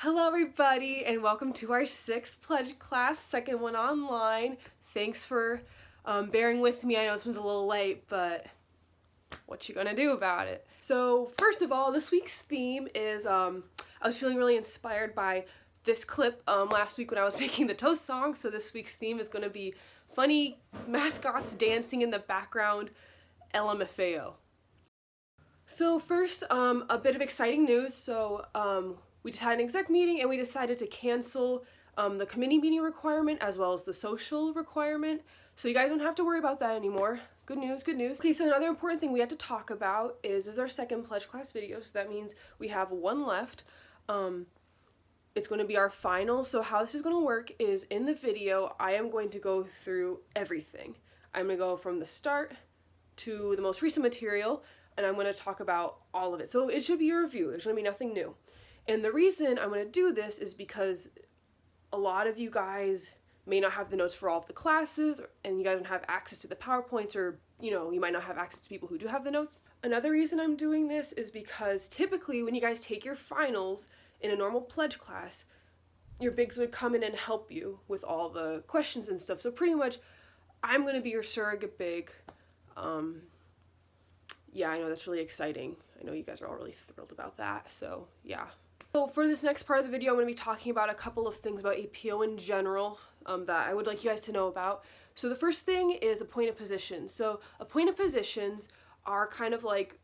Hello everybody and welcome to our 6th pledge class, second one online. Thanks for bearing with me. I know this one's a little late, but what you gonna do about it? So first of all, this week's theme is, I was feeling really inspired by this clip last week when I was making the toast song, so this week's theme is gonna be funny mascots dancing in the background, LMFAO. So first, a bit of exciting news. So we just had an exec meeting and we decided to cancel the committee meeting requirement as well as the social requirement. So you guys don't have to worry about that anymore. Good news, good news. Okay, so another important thing we had to talk about is our second pledge class video. So that means we have one left. It's going to be our final. So how this is going to work is in the video, I am going to go through everything. I'm going to go from the start to the most recent material, and I'm going to talk about all of it. So it should be a review. There's going to be nothing new. And the reason I'm going to do this is because a lot of you guys may not have the notes for all of the classes, and you guys don't have access to the PowerPoints, or, you might not have access to people who do have the notes. Another reason I'm doing this is because typically when you guys take your finals in a normal pledge class, your bigs would come in and help you with all the questions and stuff. So pretty much I'm going to be your surrogate big. Yeah, I know that's really exciting. I know you guys are all really thrilled about that, so yeah. So for this next part of the video, I'm going to be talking about a couple of things about APO in general that I would like you guys to know about. So the first thing is appointed positions. So appointed positions are kind of like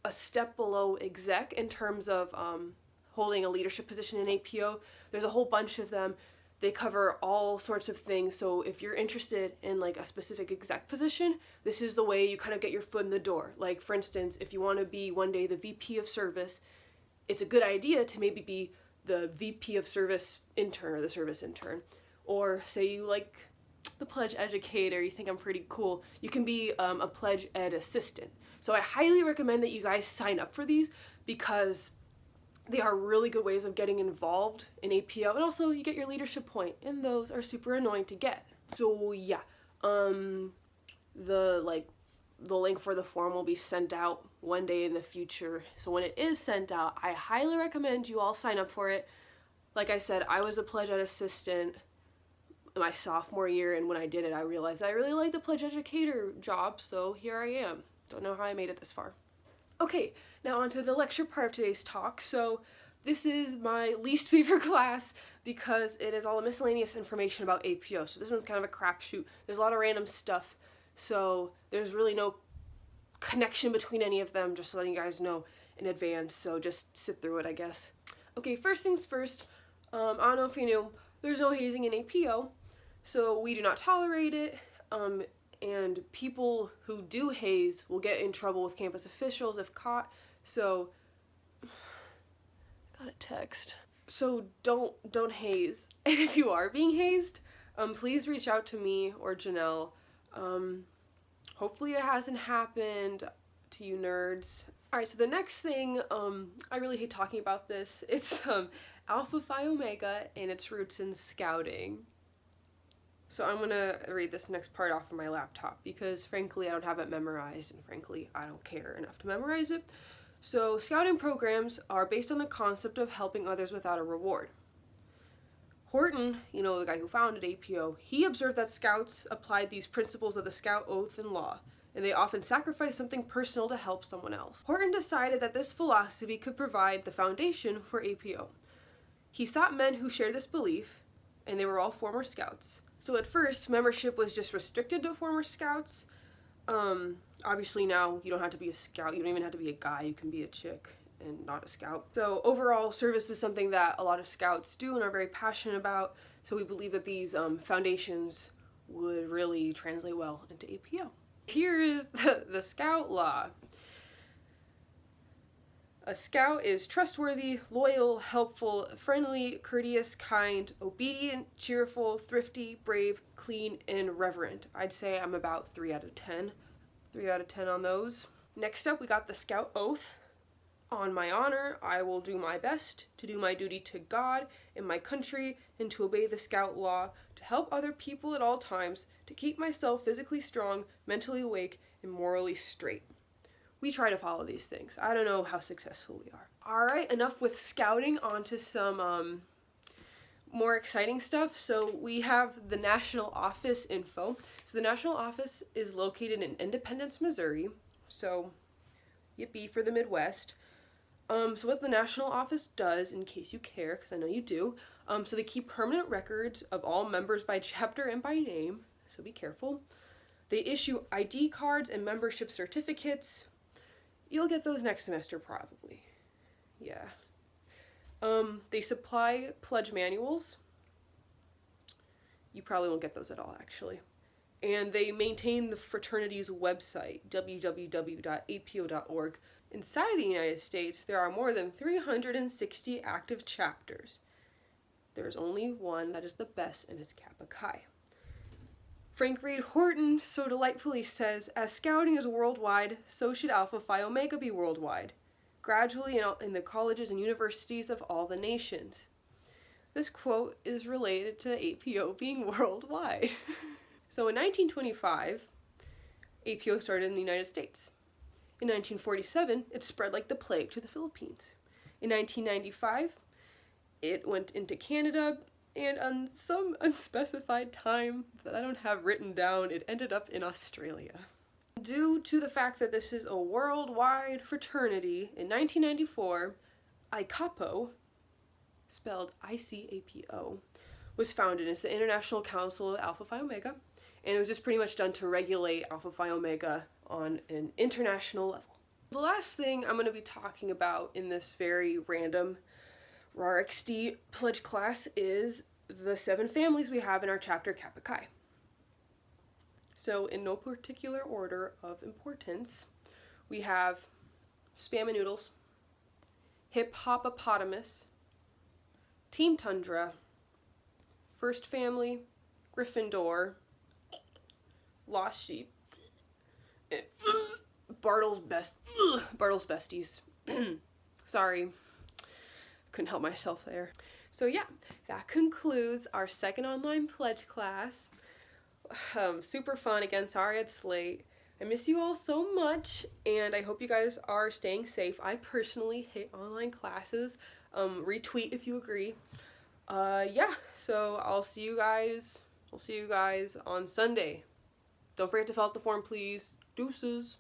a step below exec in terms of holding a leadership position in APO. There's a whole bunch of them. They cover all sorts of things. So if you're interested in like a specific exec position, this is the way you kind of get your foot in the door. Like for instance, if you want to be one day the VP of service, it's a good idea to maybe be the VP of service intern or the service intern. Or say you like the pledge educator, you think I'm pretty cool, you can be a pledge ed assistant. So I highly recommend that you guys sign up for these because they are really good ways of getting involved in APO, and also you get your leadership point, and those are super annoying to get. So yeah, the link for the form will be sent out one day in the future. So when it is sent out, I highly recommend you all sign up for it. Like I said, I was a pledge ed assistant in my sophomore year, and when I did it, I realized I really liked the pledge educator job, so here I am. Don't know how I made it this far. Okay, now on to the lecture part of today's talk. So this is my least favorite class because it is all the miscellaneous information about APO. So this one's kind of a crapshoot. There's a lot of random stuff, so there's really no connection between any of them, just letting you guys know in advance, so just sit through it, I guess. Okay, first things first, I don't know if you knew, there's no hazing in APO, so we do not tolerate it, and people who do haze will get in trouble with campus officials if caught. So got a text. So don't haze. And if you are being hazed, please reach out to me or Janelle. Hopefully it hasn't happened to you nerds. Alright, so the next thing, I really hate talking about this. It's Alpha Phi Omega and its roots in scouting. So I'm gonna read this next part off of my laptop because frankly I don't have it memorized, and frankly I don't care enough to memorize it. So scouting programs are based on the concept of helping others without a reward. Horton, the guy who founded APO, he observed that scouts applied these principles of the Scout Oath and Law, and they often sacrificed something personal to help someone else. Horton decided that this philosophy could provide the foundation for APO. He sought men who shared this belief, and they were all former scouts. So at first, membership was just restricted to former scouts. Obviously now, you don't have to be a scout, you don't even have to be a guy, you can be a chick and not a scout. So overall, service is something that a lot of scouts do and are very passionate about, so we believe that these foundations would really translate well into APO. Here is the Scout Law. A scout is trustworthy, loyal, helpful, friendly, courteous, kind, obedient, cheerful, thrifty, brave, clean, and reverent. I'd say I'm about 3 out of 10. 3 out of 10 on those. Next up, we got the Scout Oath. On my honor, I will do my best to do my duty to God and my country and to obey the Scout Law, to help other people at all times, to keep myself physically strong, mentally awake, and morally straight. We try to follow these things. I don't know how successful we are. Alright, enough with scouting, onto some more exciting stuff. So we have the national office info. So the national office is located in Independence, Missouri. So yippee for the Midwest. So what the national office does, in case you care, because I know you do, so they keep permanent records of all members by chapter and by name, so be careful. They issue ID cards and membership certificates. You'll get those next semester probably. Yeah. They supply pledge manuals. You probably won't get those at all, actually. And they maintain the fraternity's website, www.apo.org. Inside the United States, there are more than 360 active chapters. There's only one that is the best, and it's Kappa Chi. Frank Reed Horton so delightfully says, "As scouting is worldwide, so should Alpha Phi Omega be worldwide, gradually in the colleges and universities of all the nations." This quote is related to APO being worldwide. So in 1925, APO started in the United States. In 1947, it spread like the plague to the Philippines. In 1995, it went into Canada, and on some unspecified time that I don't have written down, it ended up in Australia. Due to the fact that this is a worldwide fraternity, in 1994, ICAPO, spelled ICAPO, was founded as the International Council of Alpha Phi Omega, and it was just pretty much done to regulate Alpha Phi Omega on an international level. The last thing I'm going to be talking about in this very random RARXD pledge class is the 7 families we have in our chapter Kappa Chi. So in no particular order of importance, we have Spam and Noodles, Hip Hopopotamus, Team Tundra, First Family, Gryffindor, Lost Sheep, Bartle's Besties. Sorry, couldn't help myself there. So yeah, that concludes our second online pledge class. Super fun. Again, sorry it's late. I miss you all so much, and I hope you guys are staying safe. I personally hate online classes. Retweet if you agree. Yeah, so I'll see you guys on Sunday. Don't forget to fill out the form, please. Deuces.